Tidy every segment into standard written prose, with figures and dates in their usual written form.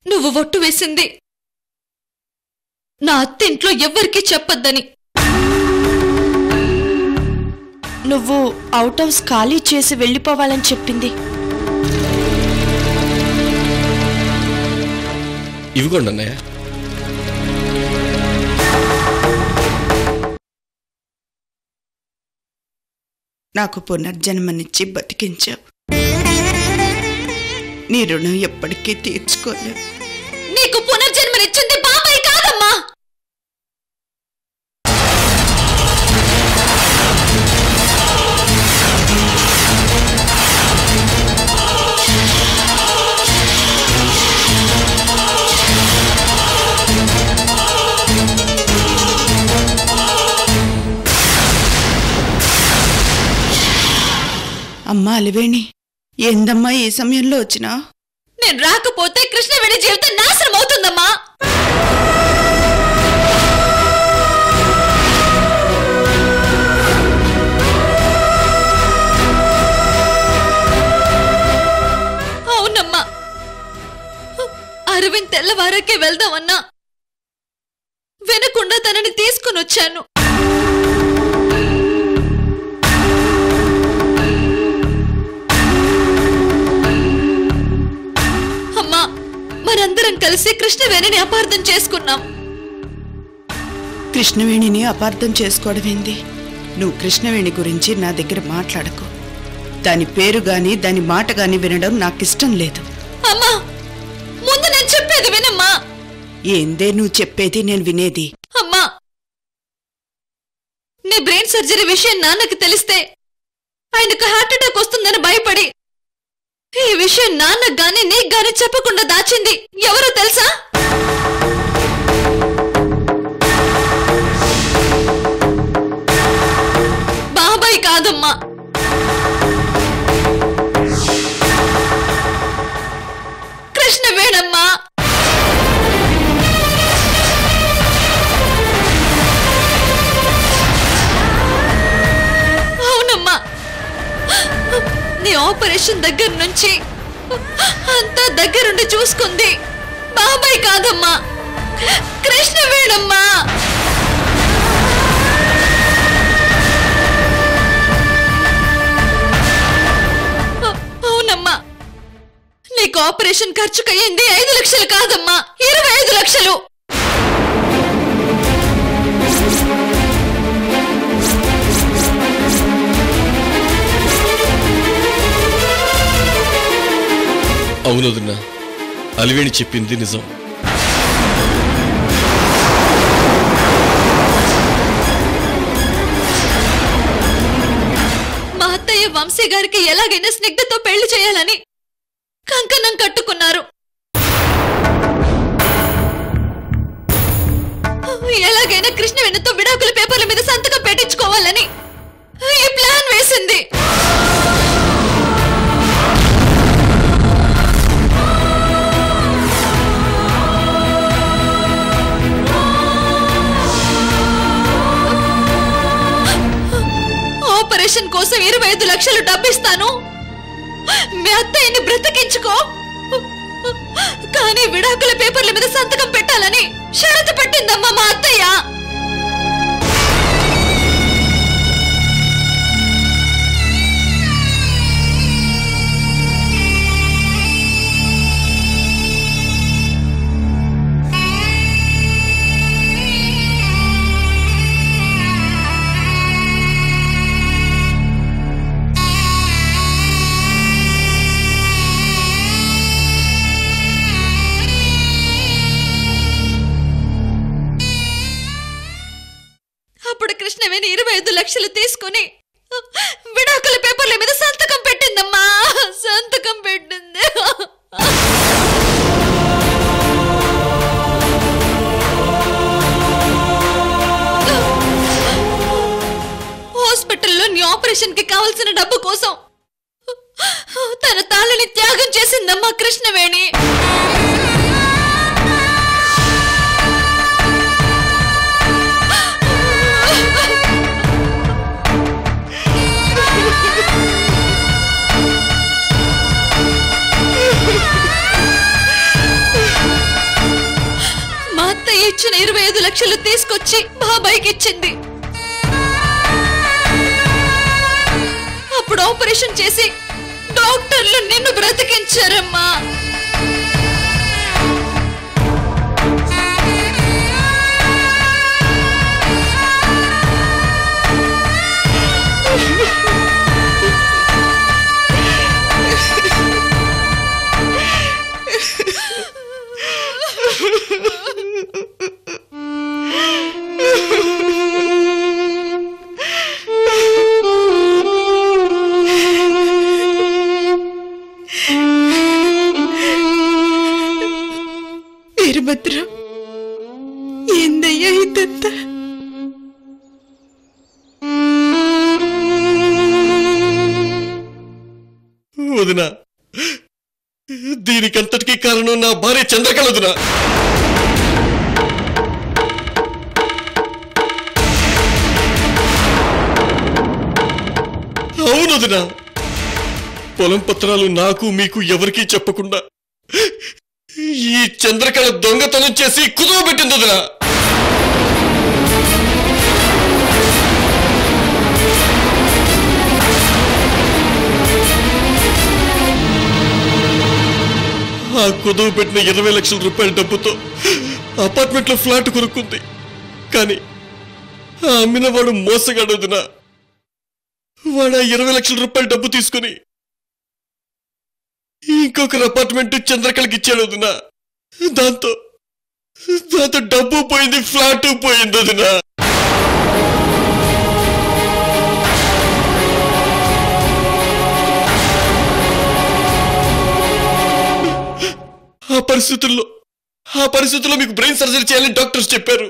నువ్వు ఒట్టు వేసింది నా అత్త ఇంట్లో ఎవ్వరికీ చెప్పొద్దని. నువ్వు అవుట్ హౌస్ ఖాళీ చేసి వెళ్ళిపోవాలని చెప్పింది. ఇవిగోండి అన్నయ్య. నాకు పునర్జన్మనిచ్చి బతికించావు. నీ రుణం ఎప్పటికీ తీర్చుకోలేవు. నీకు పునర్జన్మనిచ్చింది బాబాయ్ కాదమ్మా. అమ్మా అలివేణి, ఏందమ్మా ఈ సమయంలో వచ్చినా? నేను రాకపోతే కృష్ణవేణి జీవితం నాశనం అవుతుందమ్మా. అవునమ్మా, అరవింద్ తెల్లవారకే వెళ్దామన్నా వినకుండా తనని తీసుకుని వచ్చాను. మనందరం కలిసి కృష్ణవేణిని అపార్థం చేసుకున్నాం. కృష్ణవేణిని అపార్థం చేసుకోవడమేంది? నువ్వు కృష్ణవేణి గురించి నా దగ్గర మాట్లాడకు. దాని పేరు గాని దాని మాట గాని వినడం నాకిష్టం లేదు. అమ్మా, ముందు నేను చెప్పేది వినమ్మా. ఏందే నువ్వు చెప్పేది నేను వినేది? అమ్మా, నీ బ్రెయిన్ సర్జరీ విషయం నాన్నకి తెలిస్తే ఆయనకు హార్ట్ అటాక్ వస్తుందని భయపడి ఈ విషయం నాన్నకు గాని నీకు గాని చెప్పకుండా దాచింది ఎవరో తెలుసా? బాబాయ్ కాదమ్మా, కృష్ణవేణమ్మా. అవునమ్మా, నీ ఆపరేషన్ దగ్గర నుంచి అంతా దగ్గరుండి చూసుకుంది బాబాయ్ కాదమ్మా, కృష్ణవేణమ్మా. అవునమ్మా, నీకు ఆపరేషన్ ఖర్చుకయ్యింది 5 లక్షలు కాదమ్మా, 25 లక్షలు. అవును వదినా, అలివేణి చెప్పింది నిజం. మా అత్తయ్య వంశీ గారికి ఎలాగైనా స్నిగ్ధతో పెళ్లి చేయాలని కంకణం కట్టుకున్నారు. ఎలాగైనా కృష్ణవేణితో విడాకుల పేపర్ల మీద సంతకం పెట్టించుకోవాలని ఈ ప్లాన్ వేసింది. ఆపరేషన్ కోసం 25 లక్షలు డబ్బిస్తాను, మీ అత్తయ్యని బ్రతికించుకో, కానీ విడాకుల పేపర్ల మీద సంతకం పెట్టాలని షరతు పెట్టిందమ్మా మా అత్తయ్య. అప్పుడు కృష్ణవేణి 25 లక్షలు తీసుకుని విడాకుల పేపర్ల మీద సంతకం పెట్టిందమ్మా, సంతకం పెట్టింది. హాస్పిటల్లో నీ ఆపరేషన్ కి కావాల్సిన డబ్బు కోసం తన తాళని త్యాగం చేసిందమ్మా కృష్ణవేణి. ఇచ్చిన 25 లక్షలు తీసుకొచ్చి బాబాయ్కి ఇచ్చింది. అప్పుడు ఆపరేషన్ చేసి డాక్టర్లు నిన్ను బ్రతికించారమ్మా. వీరభద్రం, ఏందయ్యా ఇదంతా? వదినా, దీనికంతటికీ కారణం నా భార్య చంద్రకళ వదినా. అవును వదినా, పొలం పత్రాలు నాకు మీకు ఎవరికీ చెప్పకుండా ఈ చంద్రకళ దొంగతనం చేసి కుదవబెట్టింది వదినా. ఆ కుదవ పెట్టిన 20 లక్షల రూపాయల డబ్బుతో అపార్ట్మెంట్లో ఫ్లాట్ కొనుక్కుంది. కానీ ఆ అమ్మిన వాడు మోసగాడు వదినా. వాడు ఆ 20 లక్షల రూపాయల డబ్బు తీసుకుని ఇంకొకరు అపార్ట్మెంట్ చంద్రకళకి ఇచ్చాడు వదినా. దాంతో డబ్బు పోయింది, ఫ్లాట్ పోయింది వదినా. ఆ పరిస్థితుల్లో మీకు బ్రెయిన్ సర్జరీ చేయాలని డాక్టర్స్ చెప్పారు.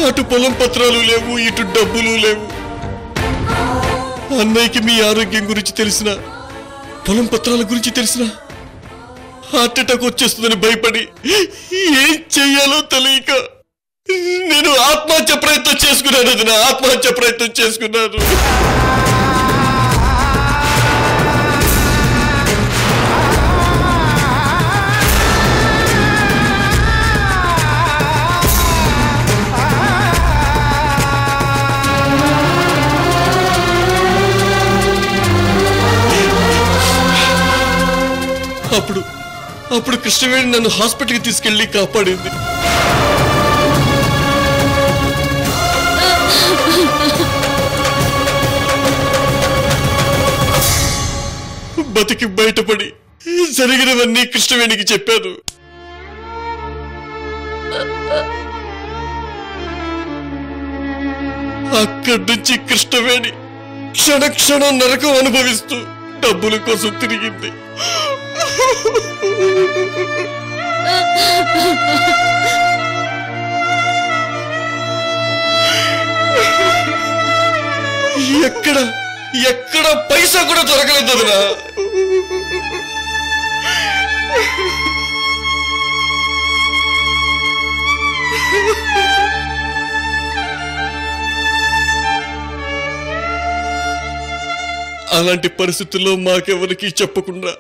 అటు పొలం పత్రాలు లేవు, ఇటు డబ్బులు లేవు. అన్నయ్యకి మీ ఆరోగ్యం గురించి తెలిసిన, పొలం పత్రాల గురించి తెలిసిన హార్ట్ అటాక్ వచ్చేస్తుందని భయపడి ఏం చెయ్యాలో తెలియక నేను ఆత్మహత్య ప్రయత్నం చేసుకున్నాను. అది నా ఆత్మహత్య ప్రయత్నం చేసుకున్నాను. అప్పుడు కృష్ణవేణి నన్ను హాస్పిటల్కి తీసుకెళ్లి కాపాడింది. బతికి బయటపడి జరిగినవన్నీ కృష్ణవేణికి చెప్పాను. అక్కడి నుంచి కృష్ణవేణి క్షణక్షణం నరకం అనుభవిస్తూ డబ్బుల కోసం తిరిగింది. ఎక్కడ పైసా కూడా దొరకలేదు వదినా. అలాంటి పరిస్థితుల్లో మాకెవరికి చెప్పకుండా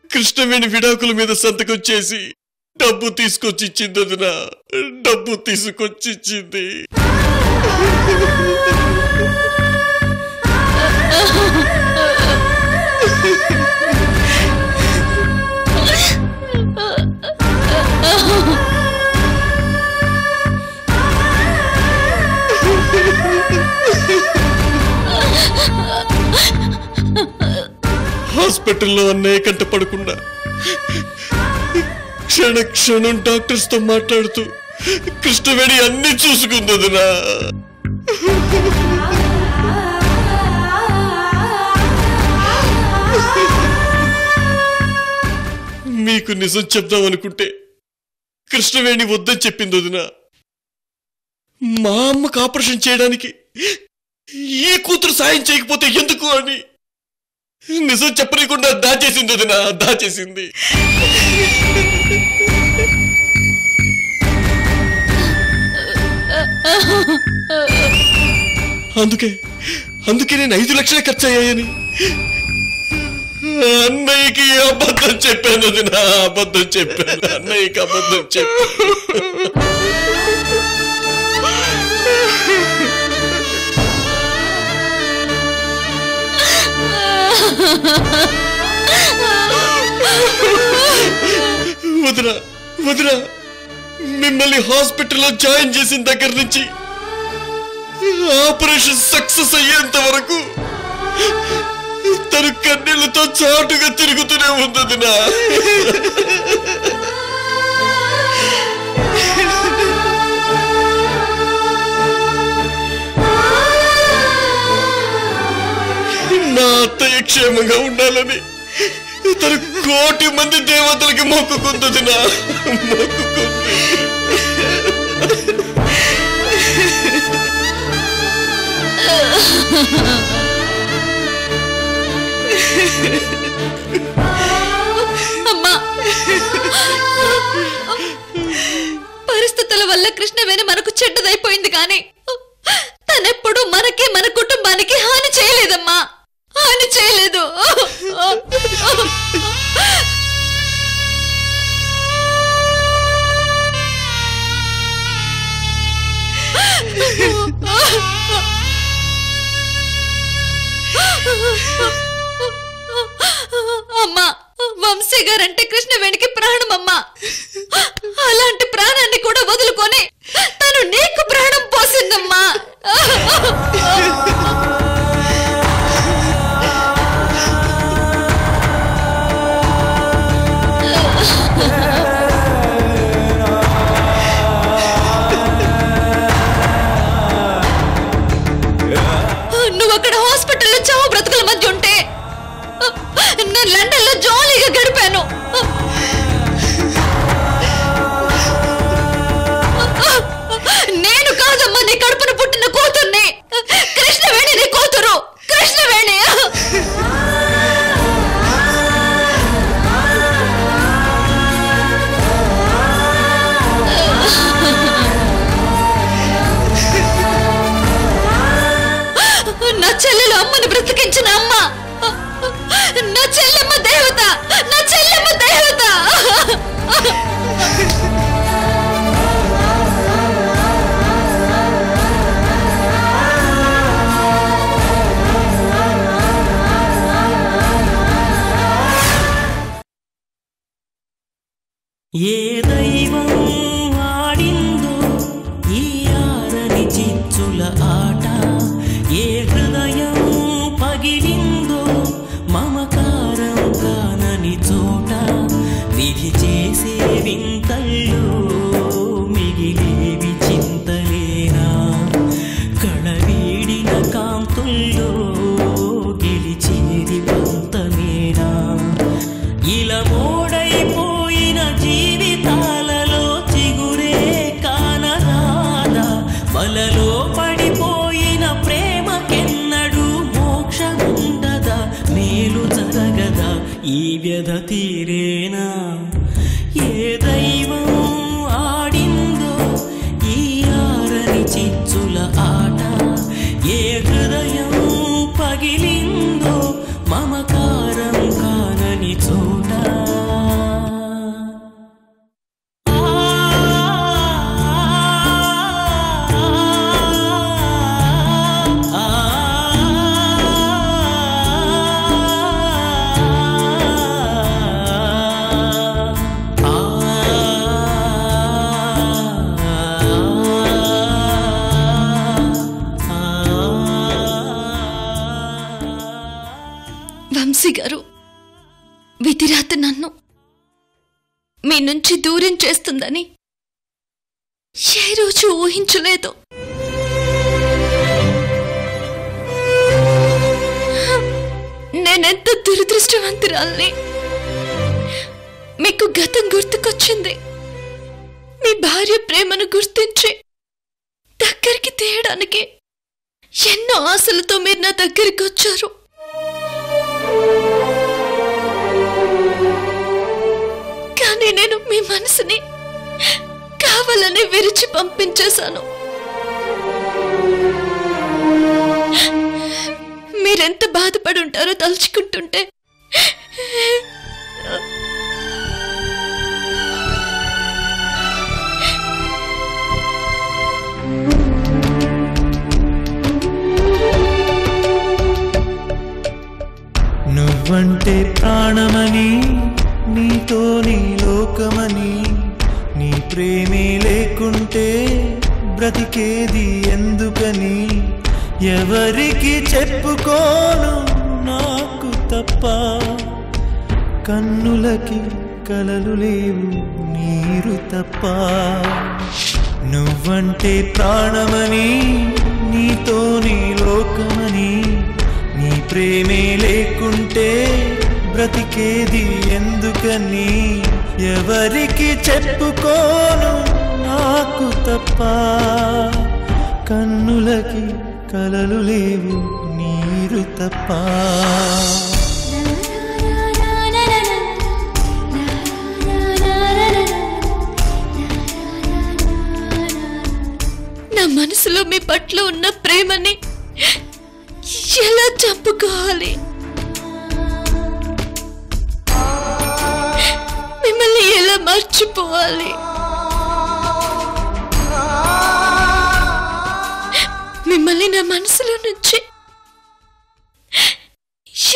కృష్ణవేణి విడాకుల మీద సంతకం చేసి డబ్బు తీసుకొచ్చి ఇచ్చింది వదినా. డబ్బు తీసుకొచ్చి ఇచ్చింది. హాస్పిటల్లో అన్నయ్య కంట పడకుండా క్షణక్షణం డాక్టర్స్ తో మాట్లాడుతూ కృష్ణవేణి అన్ని చూసుకుంది వదినా. మీకు నిజం చెప్దామనుకుంటే కృష్ణవేణి వద్దని చెప్పింది వదినా. మా అమ్మకు ఆపరేషన్ చేయడానికి ఈ కూతురు సాయం చేయకపోతే ఎందుకు అని నిజం చెప్పనీయకుండా దాచేసింది వదినా, దాచేసింది. అందుకే నేను 5 లక్షలే ఖర్చు అయ్యాయని అన్నయ్యకి అబద్ధం చెప్పాను వదినా, అబద్ధం చెప్పాను, అన్నయ్యకి అబద్ధం చెప్పాను. వదినా వదినా, మిమ్మల్ని హాస్పిటల్లో జాయిన్ చేసిన దగ్గర నుంచి ఆపరేషన్ సక్సెస్ అయ్యేంత వరకు తను కన్నీళ్లతో చాటుగా తిరుగుతూనే ఉంది వదినా. నా అత్తయ్య క్షేమంగా ఉండాలని తను 1,000,000 మంది దేవతలకి మొక్కుకుంది నా మొక్కుకుంది. అమ్మా, పరిస్థితుల వల్ల కృష్ణవేణి మనకు చెడ్డదైపోయింది కానీ తనెప్పుడు మనకి మన కుటుంబానికి హాని చేయలేదమ్మా, హాని చేయలేదు. అమ్మా, వంశీ గారంటే కృష్ణవేణికి ప్రాణం అమ్మా. అలాంటి ప్రాణాన్ని కూడా వదులుకొని తను నీకు ప్రాణం పోసిందమ్మా. నువ్వు అక్కడ హాస్పిటల్లో చావు బ్రతుకుల మధ్య ఉంటే నేను లండన్ లో జాలీగా గడిపాను. నేను కాదమ్మా నీ కడుపున పుట్టిన కూతుర్ని, కృష్ణవేణి నీ కూతురు, కృష్ణవేణి. నా చెల్లెలు అమ్మని బ్రతికించిన అమ్మ, నా చెల్లెమ్మ దేవత, నా చెల్లెమ్మ దేవత. ఏ దైవం ఆడిందో ఈ ఆరని చిచ్చుల ఆట, ఏ హృదయం పగిలిందో మమకారం కానని చోట, విధి చేసే వింతల్లో మిగిలేవి చింతలేనా, కళవీడిన కాంతుల్లో గెలిచేది పంతమేనా, ఇలా మోడైపోయిన జీవితాలలో చిగురే కానరాదా, వలలో పడిపోయిన ప్రేమకెన్నడూ మోక్షముండదా, మేలు జరగదా, ఈ వ్యధ తీరేనా. ఏ దైవం ఆడిందో ఈ ఆరని చిచ్చుల ఆట, ఏ హృదయం పగిలిందో మమకారం కానని చోట. వంశీ గారు, విధిరాత నన్ను మీ నుంచి దూరం చేస్తుందని ఏ రోజు ఊహించలేదు. నేనెంత దురదృష్టవంతురాల్ని. మీకు గతం గుర్తుకొచ్చింది. మీ భార్య ప్రేమను గుర్తించి దగ్గరికి తీయడానికి ఎన్నో ఆశలతో మీరు నా దగ్గరికి వచ్చారు. కానీ నేను మీ మనసుని కావాలని విరిచి పంపించేశాను. మీరెంత బాధపడి ఉంటారో తలుచుకుంటుంటే నువ్వంటే ప్రాణమని, నీతో నీ లోకమని, నీ ప్రేమే లేకుంటే బ్రతికేది ఎందుకని ఎవరికి చెప్పుకోను నాకు తప్ప. కన్నులకి కలలు లేవు నీరు తప్ప. నువ్వంటే ప్రాణమని, నీతో నీ లోకమని, నీ ప్రేమే లేకుంటే బ్రతికేది ఎందుకని ఎవరికి చెప్పుకోను నాకు తప్ప. కన్నులకి కలలు లేవు నీరు తప్ప. నా మనసులో మీ పట్ల ఉన్న ప్రేమని ఎలా చంపుకోవాలి? మిమ్మల్ని ఎలా మర్చిపోవాలి? మిమ్మల్ని నా మనసులో నుంచి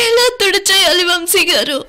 ఎలా తుడిచేయాలి వంశీ గారు?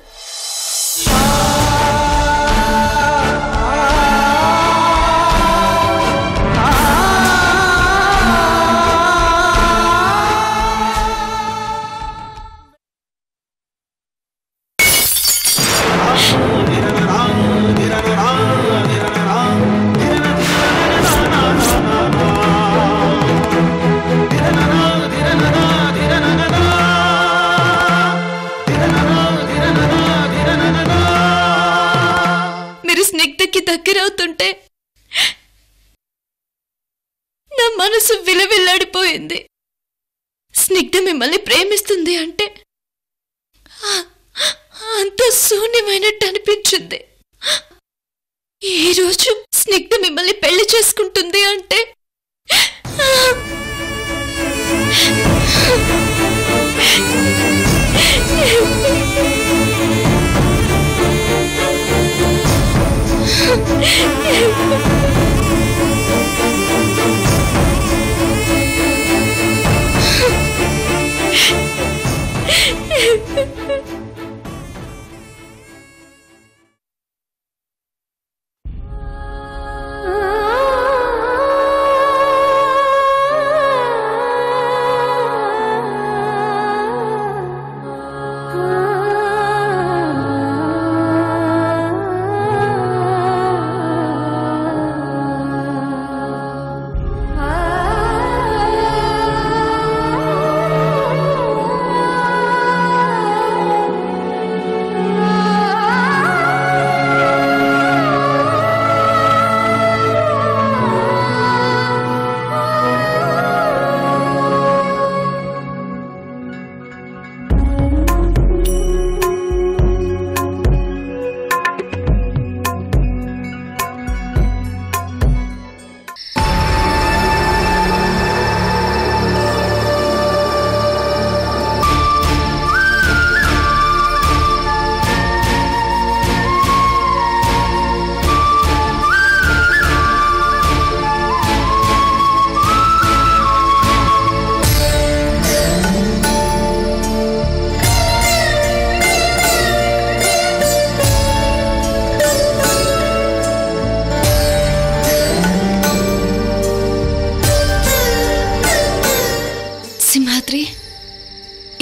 దగ్గరవుతుంటే నా మనసు విలవిల్లాడిపోయింది. స్నిగ్ధ మిమ్మల్ని ప్రేమిస్తుంది అంటే అంత శూన్యమైనట్టు అనిపించింది. ఈ రోజు స్నిగ్ధ మిమ్మల్ని పెళ్లి చేసుకుంటుంది అంటే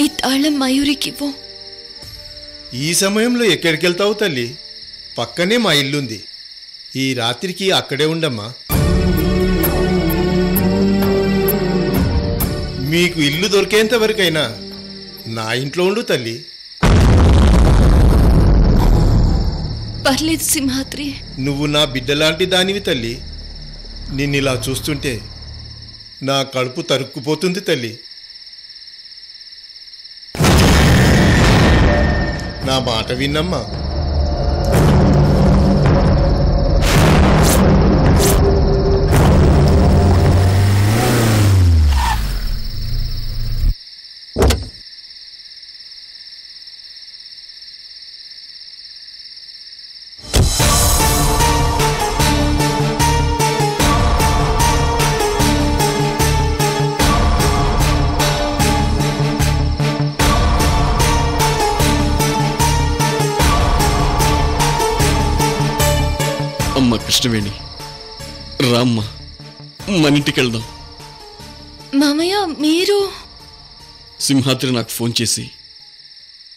ఈ తాళం మయూరికివ్వు. ఈ సమయంలో ఎక్కడికి వెళ్తావు తల్లి? పక్కనే మా ఇల్లుంది. ఈ రాత్రికి అక్కడే ఉండమ్మా. మీకు ఇల్లు దొరికేంత వరకైనా నా ఇంట్లో ఉండు తల్లి. పర్లేదు సింహాద్రి. నువ్వు నా బిడ్డలాంటి దానివి తల్లి. నిన్నిలా చూస్తుంటే నా కడుపు తరుక్కుపోతుంది తల్లి. నా మాట విన్నమ్మా. కృష్ణవేణి, రామ్మా, మన ఇంటికి వెళ్దాం. మామయ్య, మీరు? సింహాద్రి నాకు ఫోన్ చేసి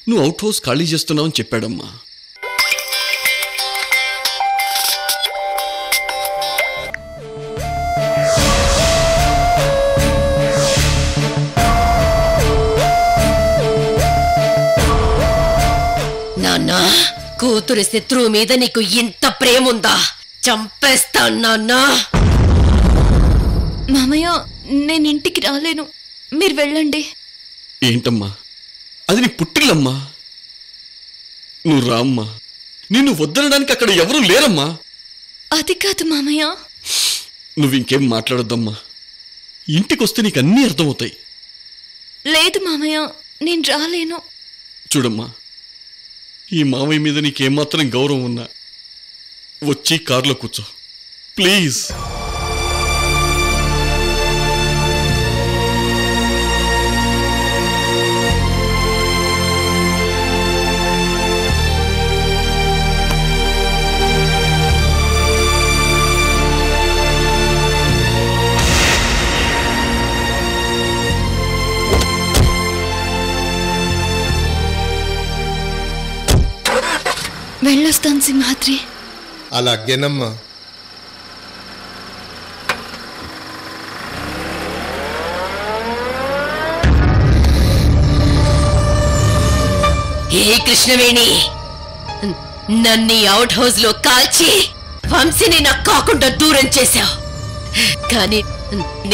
నువ్వు అవుట్ హౌస్ ఖాళీ చేస్తున్నావని చెప్పాడమ్మా. నాన్నా, కూతురు శత్రువు మీద నీకు ఇంత ప్రేముందా? చంపేస్తా నాన్నా. మామయ్య, నేను ఇంటికి రాలేను, మీరు వెళ్ళండి. ఏంటమ్మా, అది నీ పుట్టిల్లమ్మా. నువ్వు రామ్మా, నిన్ను వద్దనడానికి అక్కడ ఎవరూ లేరమ్మా. అది కాదు మామయ్య. నువ్వింకేం మాట్లాడొద్దమ్మా. ఇంటికొస్తే నీకు అన్నీ అర్థమవుతాయి. లేదు మామయ్య, నేను రాలేను. చూడమ్మా, ఈ మావయ్య మీద నీకేమాత్రం గౌరవం ఉన్నా వచ్చి కారులో కూర్చో ప్లీజ్. వెళ్ళొస్తాను సింహాద్రి. అలాగేనమ్మా. ఏ కృష్ణవేణి, నన్ను అవుట్ హౌస్ లో కాల్చి వంశీని నాకు కాకుండా దూరం చేశావు. కానీ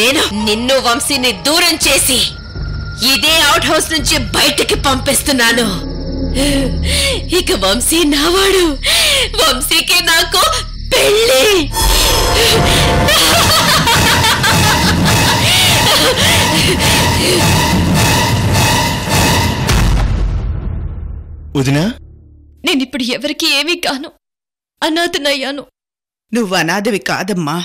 నేను నిన్ను వంశీని దూరం చేసి ఇదే అవుట్ హౌస్ నుంచి బయటికి పంపిస్తున్నాను. ఇక వంశీ నావాడు, వంశీకి నాకు పెళ్ళి. వదినా, నేనిప్పుడు ఎవరికి ఏమీ కాను, అనాథనయ్యాను. నువ్వు అనాథవి కాదమ్మా.